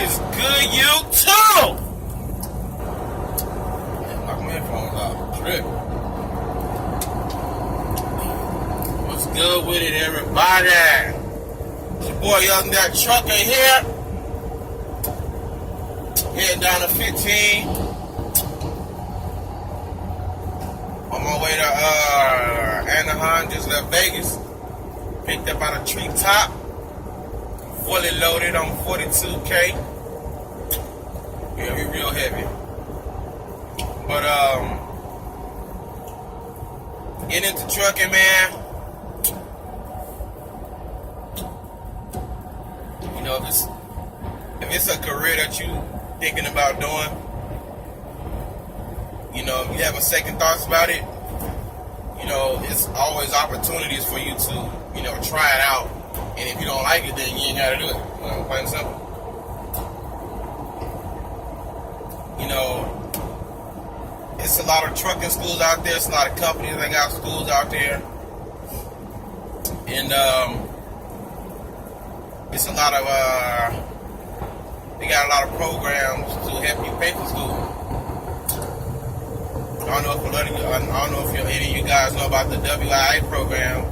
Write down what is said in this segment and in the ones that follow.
is good, YouTube? Man, knock my headphones out. Trip. What's good with it, everybody? It's your boy ThatYoungTrucker here. Heading down to 15. On my way to Anaheim, just left Vegas. Picked up out a treetop. Fully loaded on 42K. Yeah, we real heavy. But get into trucking, man. You know, if it's a career that you thinking about doing, you know, if you have a second thoughts about it, you know, it's always opportunities for you to, you know, try it out. And if you don't like it, then you ain't gotta do it. Plain and simple. You know, it's a lot of trucking schools out there. It's a lot of companies that got schools out there. And it's a lot of they got a lot of programs to help you pay for school. I don't know if any of you guys know about the WIA program.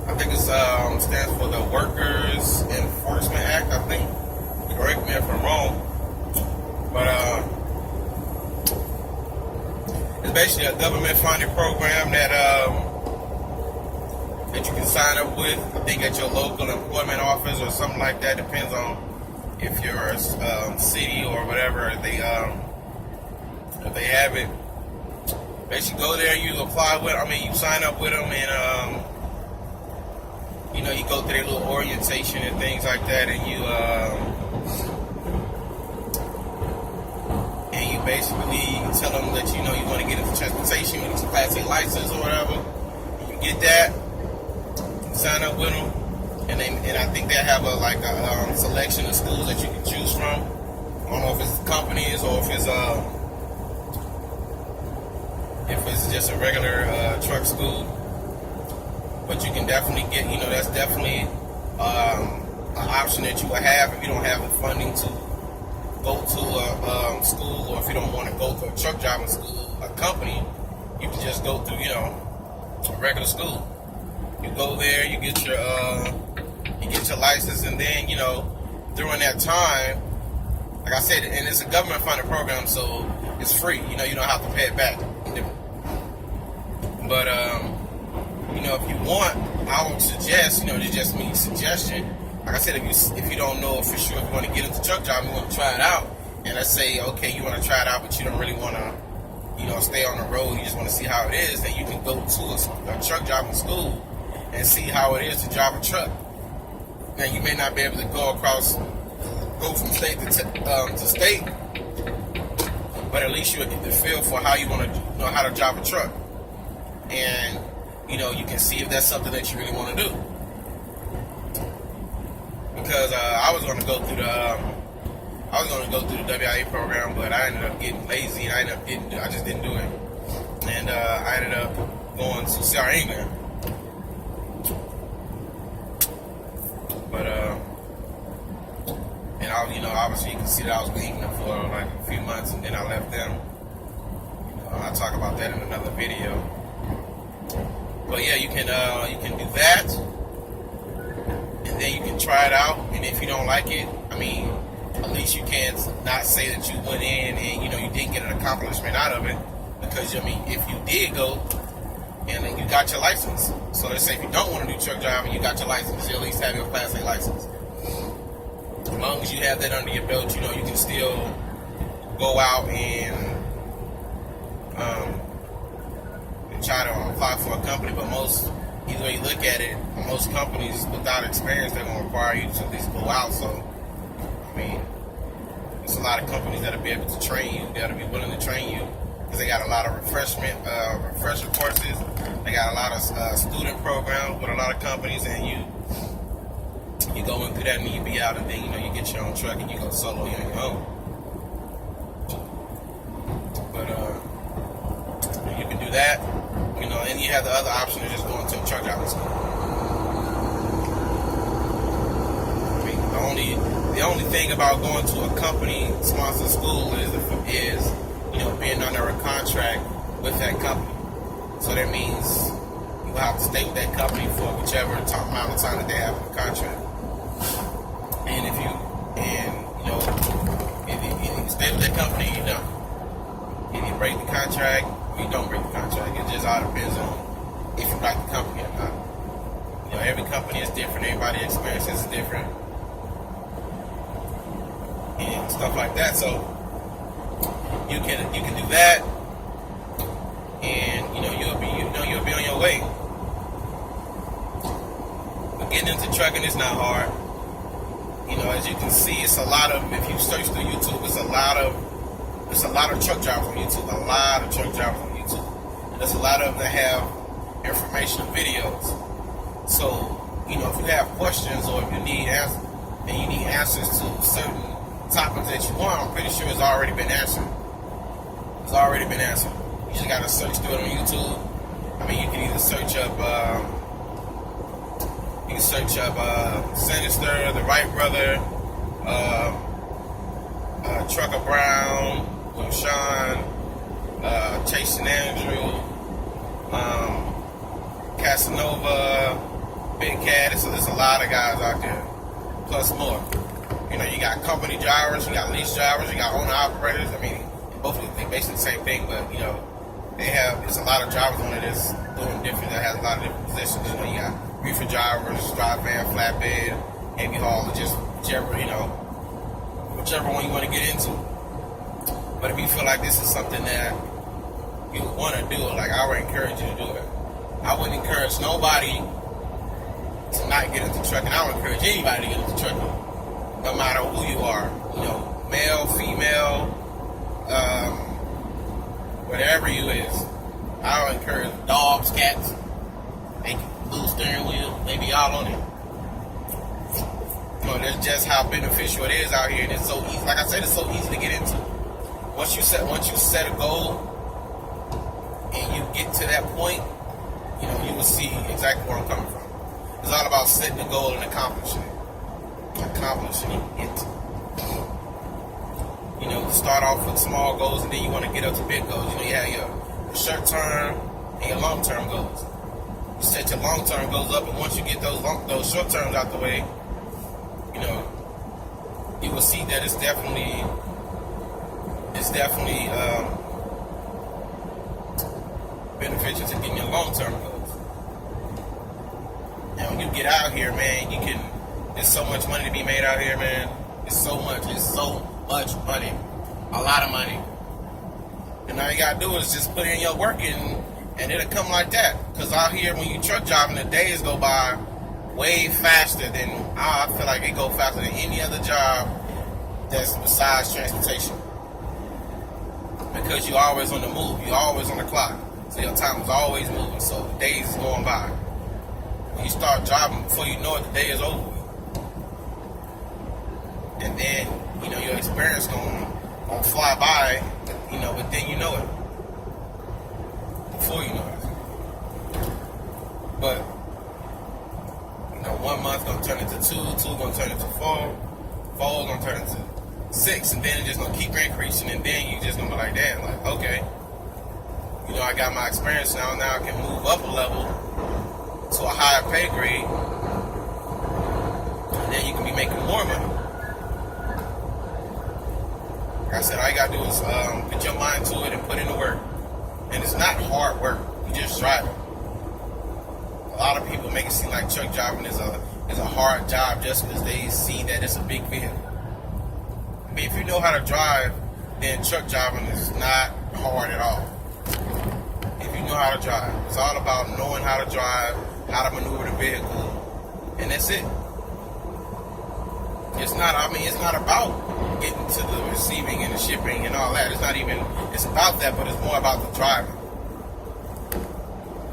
I think it stands for the Workers Enforcement Act, I think. Correct me if I'm wrong. But it's basically a government-funded program that you can sign up with. I think at your local employment office or something like that. Depends on if you're a city or whatever if they have it. Basically, go there. You apply with. You sign up with them and. You know, you go through their little orientation and things like that, and you basically tell them that you know you want to get into transportation, you get a Class A license or whatever. You get that, you sign up with them, and I think they have a selection of schools that you can choose from. I don't know if it's companies or if it's just a regular truck school. But you can definitely get, you know, that's definitely an option that you will have if you don't have the funding to go to a school, or if you don't want to go to a truck driving school, a company, you can just go through, you know, a regular school. You go there, you get your license, and then, you know, during that time, like I said, and it's a government funded program, so it's free. You know, you don't have to pay it back. But you know, if you want, I would suggest, you know, it's just me suggestion. Like I said, if you don't know for sure if you want to get into truck driving, you want to try it out, and let's say, okay, you want to try it out, but you don't really want to, you know, stay on the road, you just want to see how it is, then you can go to a truck driving school and see how it is to drive a truck. Now, you may not be able to go from state to state, but at least you'll get the feel for how you want to know how to drive a truck. And you know, you can see if that's something that you really want to do. Because I was going to go through the WIA program, but I ended up getting lazy, and I just didn't do it. And I ended up going to CR England. But and you know, obviously you can see that I was with England for like a few months, and then I left them. You know, I'll talk about that in another video. But yeah, you can do that, and then you can try it out. And if you don't like it, at least you can not say that you went in and you know you didn't get an accomplishment out of it, because if you did go and then you got your license. So let's say if you don't want to do truck driving, you got your license, you at least have your Class A license. As long as you have that under your belt, you know you can still go out and try to apply for a company. But either way you look at it, most companies without experience, they're going to require you to at least go out. So, there's a lot of companies that'll be able to train you, that'll be willing to train you, because they got a lot of refresher courses. They got a lot of student programs with a lot of companies, and you go into that and you be out, and then, you know, you get your own truck and you go solo, you on your own. But, you can do that. You know, and you have the other option of just going to a truck driving school. The only thing about going to a company sponsored school is being under a contract with that company. So that means you have to stay with that company for whichever amount of time that they have in the contract. And if you stay with that company, you don't. If you break the contract, or you don't break the contract. It just all depends on if you like the company or not. Every company is different. Everybody's experiences is different, and stuff like that. So you can do that, and you'll be on your way. But getting into trucking is not hard. As you can see, it's a lot of, if you search through YouTube, it's a lot of truck drivers on YouTube. A lot of truck drivers on YouTube. And there's a lot of them that have informational videos. So, if you have questions or if you need answers to certain topics that you want, I'm pretty sure it's already been answered. It's already been answered. You just gotta search through it on YouTube. You can either search up Sinister, the Wright brother, Trucker Brown, Sean, Chase and Andrew, Casanova, Big Cat. So there's a lot of guys out there, plus more. You got company drivers, you got lease drivers, you got owner operators. Both of them, they basically the same thing, but there's a lot of drivers on it that's doing different. That has a lot of different positions. You got reefer drivers, drive van, flatbed, heavy haul, just whichever one you want to get into. But if you feel like this is something that you want to do, I would encourage you to do it. I wouldn't encourage nobody to not get into trucking. I would encourage anybody to get into trucking, no matter who you are. Male, female, whatever you is. I would encourage dogs, cats. They blue steering wheel, they be all on it. That's just how beneficial it is out here, and it's so easy. Like I said, it's so easy to get into. Once you set a goal and you get to that point, you will see exactly where I'm coming from. It's all about setting a goal and accomplishing it. Start off with small goals, and then you want to get up to big goals. You have your short term and your long term goals. You set your long term goals up, and once you get those short terms out the way, you will see that it's definitely beneficial to getting your long term goals. And when you get out here, man, there's so much money to be made out here, man. It's so much money. A lot of money. And all you gotta do is just put in your work, and it'll come like that. Because out here, when you truck driving, the days go by way faster than, I feel like it go faster than any other job that's besides transportation. Because you're always on the move, you're always on the clock. So your time is always moving, so the days is going by. When you start driving, before you know it, the day is over. And then, your experience gonna fly by, but then you know it. Before you know it. But 1 month gonna turn into 2 gonna turn into 4 gonna turn into 6, and then it's just gonna keep increasing, and then you just gonna be like, damn, okay, I got my experience now I can move up a level to a higher pay grade, and then you can be making more money. Like I said, all you gotta do is put your mind to it and put in the work. And it's not hard work, you just drive it. A lot of people make it seem like truck driving is a hard job just because they see that it's a big vehicle. If you know how to drive, then truck driving is not hard at all. If you know how to drive, it's all about knowing how to drive, how to maneuver the vehicle, and that's it. It's not about getting to the receiving and the shipping and all that. It's about that, but it's more about the driving.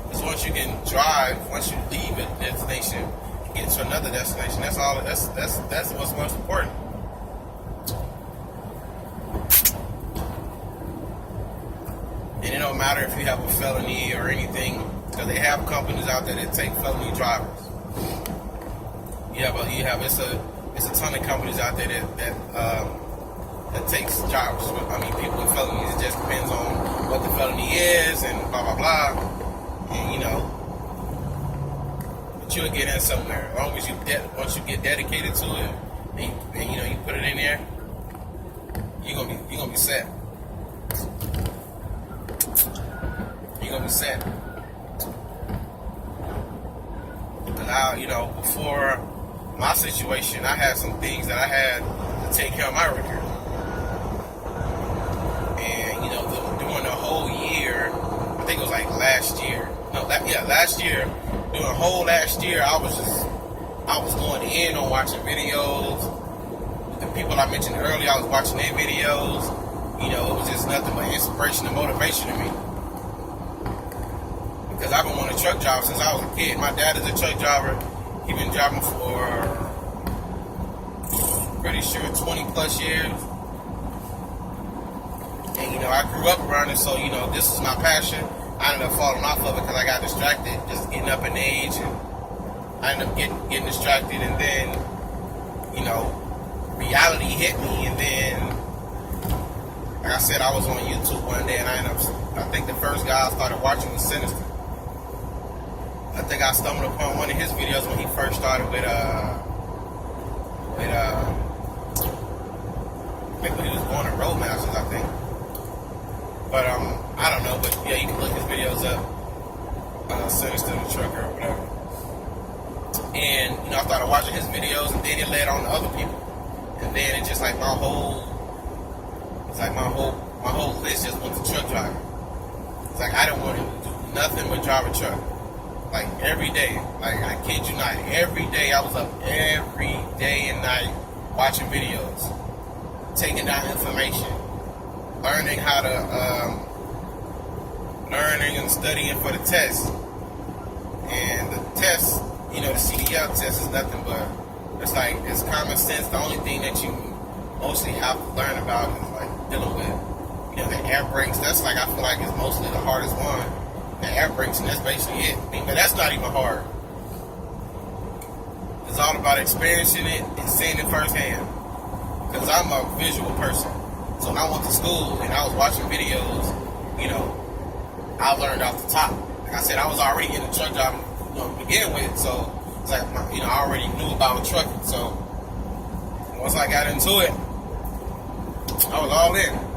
Because once you can drive, once you leave a destination, get to another destination, that's what's most important. And it don't matter if you have a felony or anything, because they have companies out there that take felony drivers. It's it's a ton of companies out there that takes jobs. I mean, people with felonies. It just depends on what the felony is and blah blah blah. And you know, but you'll get in somewhere. As long as once you get dedicated to it, and you know you put it in there, you're gonna be set. You're gonna be set. Because you know, before my situation, I had some things that I had to take care of my record. And, you know, during the whole year, I think it was like last year. Last year. During the whole last year, I was going in on watching videos. The people I mentioned earlier, I was watching their videos. You know, it was just nothing but inspiration and motivation to me. Because I've been wanting a truck job since I was a kid. My dad is a truck driver. He's been driving for pretty sure 20 plus years. And you know, I grew up around it, so you know, this is my passion. I ended up falling off of it because I got distracted, just getting up in age, and I ended up getting distracted, and then, you know, reality hit me, and then, like I said, I was on YouTube one day, and I think the first guy I started watching was Sinister. I think I stumbled upon one of his videos when he first started with like when he was going to Roadmasters, I think. But I don't know, but yeah, you can look his videos up. Sinister the Trucker or whatever. And you know, I started watching his videos, and then it led on to other people. And then it just like my whole list just went to truck driving. It's like I didn't want to do nothing but drive a truck. Like every day, like I kid you not, every day I was up every day and night watching videos, taking down information, learning how to, learning and studying for the test. And the test, you know, the CDL test is nothing but, it's common sense. The only thing that you mostly have to learn about is like dealing with, you know, the air brakes. That's like, I feel like it's mostly the hardest one. The air brakes, and that's basically it. I mean, but that's not even hard. It's all about experiencing it and seeing it firsthand. Because I'm a visual person. So when I went to school and I was watching videos, you know, I learned off the top. Like I said, I was already in the truck job, you know, to begin with. So it's like, you know, I already knew about trucking. So once I got into it, I was all in.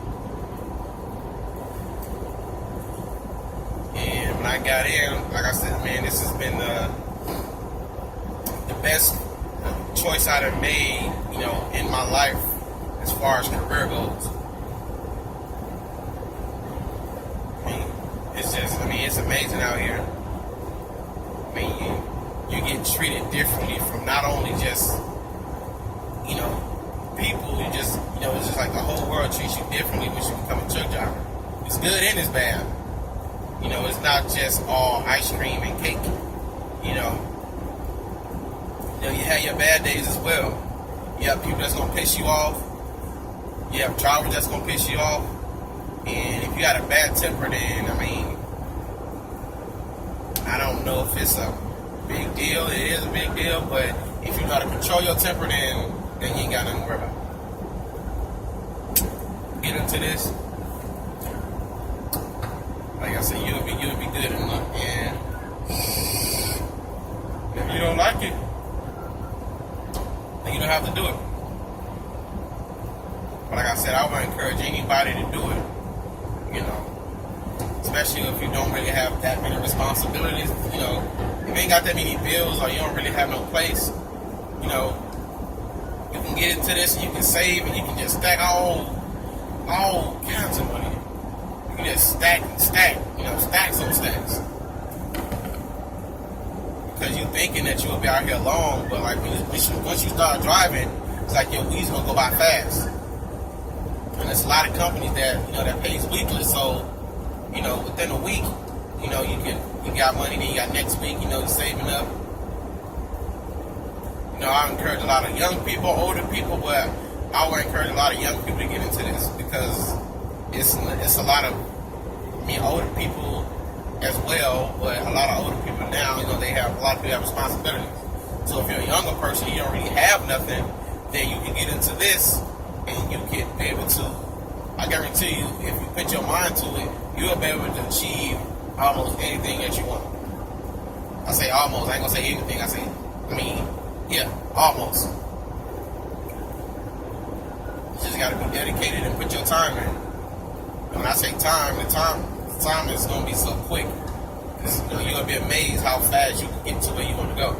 And when I got in, like I said, man, this has been the best choice I've ever made, you know, in my life as far as career goes. I mean, it's amazing out here. I mean, you get treated differently from not only just, you know, people, it's just like the whole world treats you differently when you become a truck driver. It's good and it's bad. You know, it's not just all ice cream and cake. You know, you have your bad days as well. You have people that's gonna piss you off. You have drivers that's gonna piss you off. And if you got a bad temper, then I mean, I don't know if it's a big deal. It is a big deal, but if you know how to control your temper, then you ain't got nothing to worry about. Get into this. Like I said, you'll be good in luck. And if you don't like it, then you don't have to do it. But like I said, I would encourage anybody to do it. You know, especially if you don't really have that many responsibilities. You know, if you ain't got that many bills or you don't really have no place, you know, you can get into this and you can save and you can just stack all kinds of money. You can just stack, you know, stacks on stacks. Because you're thinking that you'll be out here long, but like once you start driving, it's like your week's gonna go by fast. And there's a lot of companies that, you know, that pays weekly, so, you know, within a week, you know, you got money, then you got next week, you know, you're saving up. You know, I encourage a lot of young people, older people, but I would encourage a lot of young people to get into this because it's a lot of, I mean, older people as well, but a lot of older people now, you know, a lot of people have responsibilities. So if you're a younger person, you don't really have nothing, then you can get into this and you can be able to, I guarantee you, if you put your mind to it, you'll be able to achieve almost anything that you want. I say almost, I ain't gonna say anything, yeah, almost. You just gotta be dedicated and put your time in. And when I say time, the time is gonna be so quick. You're gonna be amazed how fast you can get to where you want to go.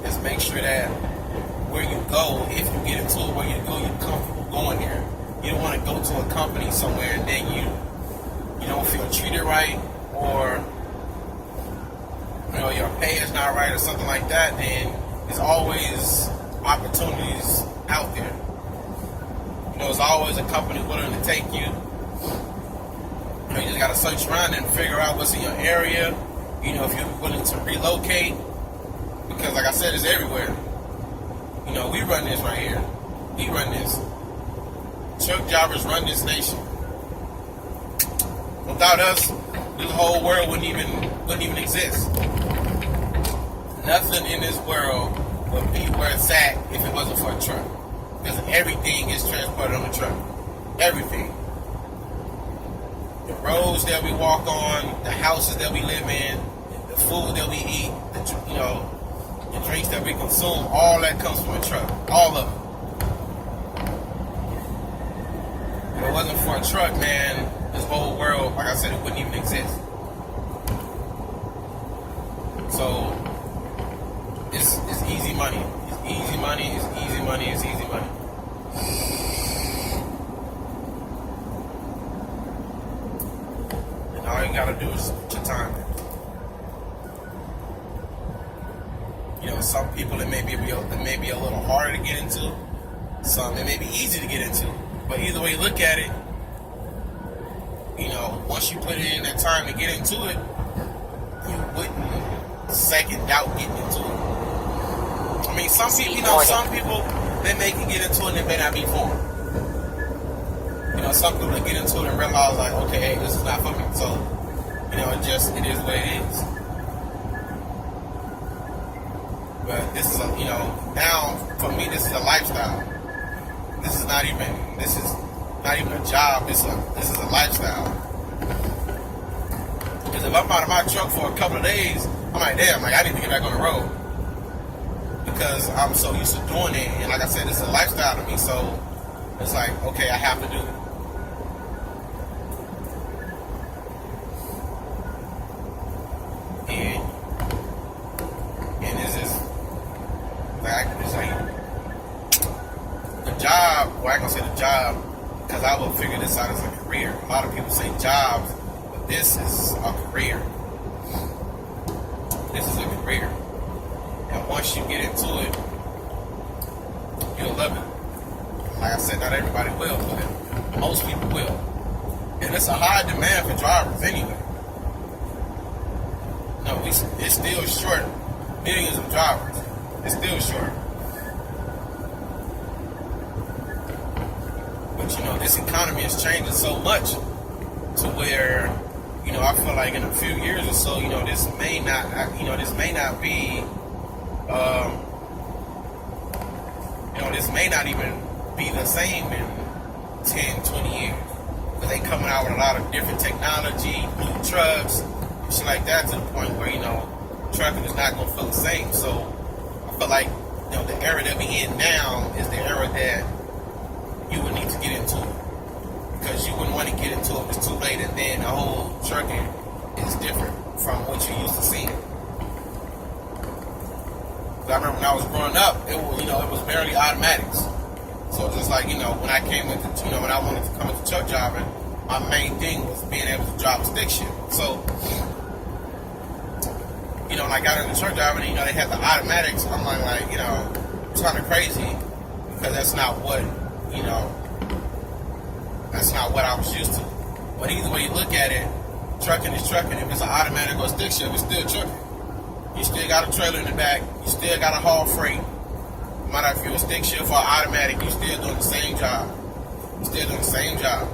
Just make sure that where you go, if you get into it, where you go, you're comfortable going there. You don't want to go to a company somewhere and then you don't feel treated right, or your pay is not right or something like that. Then there's always opportunities out there. There's always a company willing to take you. You just gotta search around and figure out what's in your area. If you're willing to relocate, because like I said, it's everywhere. We run this right here. We run this. Truck drivers run this nation. Without us, this whole world wouldn't even exist. Nothing in this world would be where it's at if it wasn't for a truck. Because everything is transported on the truck. Everything. The roads that we walk on, the houses that we live in, the food that we eat, the drinks that we consume, all that comes from a truck. All of it. If it wasn't for a truck, man, this whole world, like I said, it wouldn't even exist. So, it's easy money. It's easy money, it's easy money, it's easy money. And all you gotta do is put your time in. Some people it may be a little harder to get into. Some it may be easy to get into. But either way you look at it, once you put in that time to get into it, you wouldn't second doubt getting into it. Some people, they may can get into it and it may not be for them. Some people that get into it and realize like, okay, hey, this is not for me. So, it is what it is. But this is now for me, this is a lifestyle. This is not even a job. This is a lifestyle. Because if I'm out of my truck for a couple of days, I'm like, damn, I need to get back on the road. Because I'm so used to doing it, and like I said, it's a lifestyle to me, so it's like, okay, I have to do it. And it's just the job, well, I ain't gonna say the job, because I will figure this out as a career. A lot of people say jobs, but this is a career. This is a career. And once you get into it, you'll love it. Like I said, not everybody will, but most people will. And it's a high demand for drivers anyway. No, it's still short. Millions of drivers. It's still short. But this economy is changing so much to where, I feel like in a few years or so, this may not be. This may not even be the same in 10, 20 years. Because they coming out with a lot of different technology, new trucks, and shit like that, to the point where, trucking is not going to feel the same. So I feel like, the era that we in now is the era that you would need to get into it. Because you wouldn't want to get into it if it's too late, and then the whole trucking is different from what you used to seeing. I remember when I was growing up, it was barely automatics. So just like, when I came into, when I wanted to come into truck driving, my main thing was being able to drive a stick shift. So, when I got into truck driving, they had the automatics. I'm like, it's kind of crazy because that's not what, that's not what I was used to. But either way you look at it, trucking is trucking. If it's an automatic or a stick shift, it's still trucking. You still got a trailer in the back. You still got to haul freight. No matter if you're a stick shift or automatic, you still doing the same job. You still doing the same job.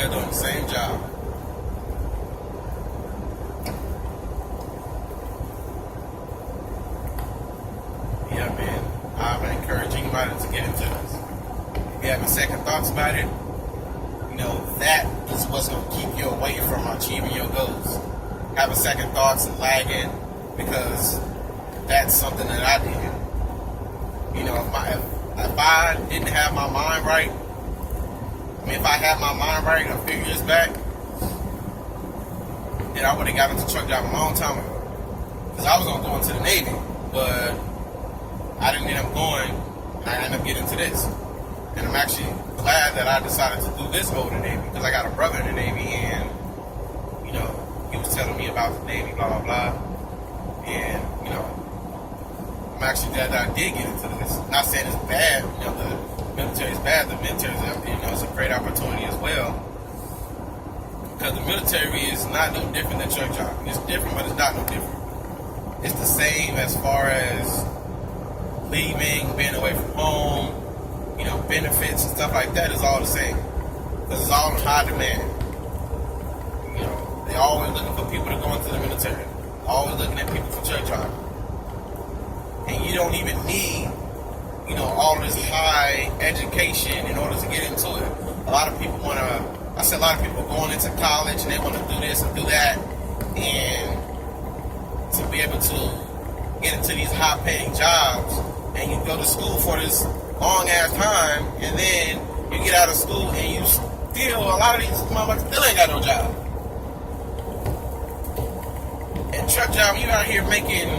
still doing the same job. Yeah, man. I would encourage anybody to get into this. If you having second thoughts about it, you know, that is what's going to keep you away from achieving your goals. Having second thoughts and lagging, because that's something that I did. You know, if I didn't have my mind right, if I had my mind right a few years back, then I would have got into truck driving a long time ago. Because I was going to go into the Navy, but I didn't end up going, and I ended up getting into this. And I'm actually glad that I decided to do this over the Navy, because I got a brother in the Navy, and, you know, he was telling me about the Navy, blah, blah, blah. And, you know, I'm actually glad that I did get into this. Not saying it's bad, you know, the military is bad. The military is, you know, it's a great opportunity as well. Because the military is not no different than truck driving. It's different, but it's not no different. It's the same as far as leaving, being away from home, you know, benefits and stuff like that is all the same. Because it's all in high demand. You know, they're always looking for people to go into the military. Always looking at people for truck driving. And you don't even need, you know, all of this high education in order to get into it. A lot of people want to, I said a lot of people going into college and they want to do this and do that, and to be able to get into these high paying jobs, and you go to school for this long ass time, and then you get out of school and you still, a lot of these motherfuckers still ain't got no job. And truck driving, you out here making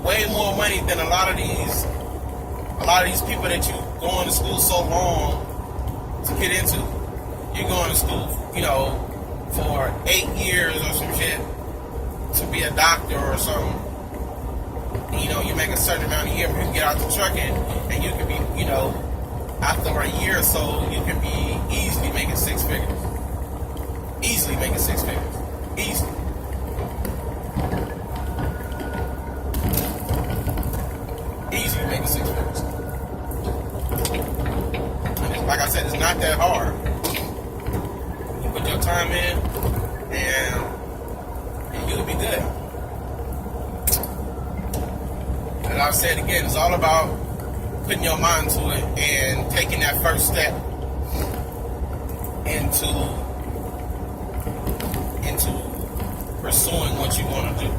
way more money than a lot of these people that you going to school so long to get into. You're going to school, you know, for 8 years or some shit to be a doctor or something. And, you know, you make a certain amount of year, you can get out the trucking, and you can be, you know, after a year or so, you can be easily making 6 figures. Easily making 6 figures. Easily. Easily making 6 figures. And like I said, it's not that hard. You put your time in, and you'll be good. And I've said again, it's all about putting your mind to it and taking that first step into pursuing what you want to do.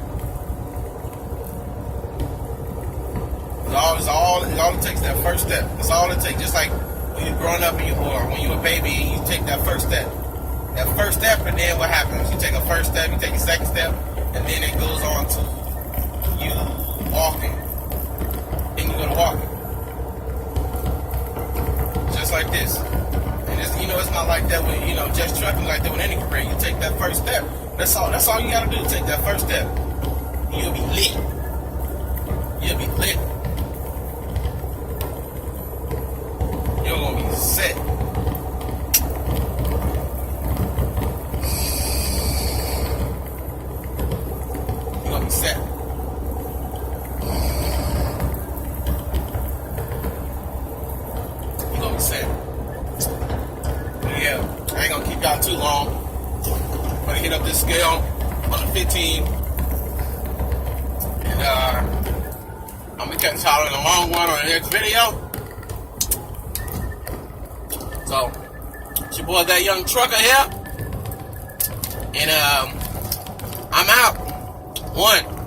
It all it takes that first step. That's all it takes. Just like when you're growing up or when you're a baby and you take that first step. That first step, and then what happens? You take a first step, you take a second step, and then it goes on to you walking. Then you go to walking. Just like this. And it's, you know, it's not like that with, you know, just trucking, like that with any career. You take that first step. That's all you gotta do. Take that first step. You'll be lit. You'll be lit. You're gonna be set. You're gonna be set. You're gonna be set. But yeah, I ain't gonna keep y'all too long. I'm gonna hit up this scale on the 15. And I'm gonna catch y'all in a long one on the next video. So, it's your boy ThatYoungTrucker here. And I'm out. 1.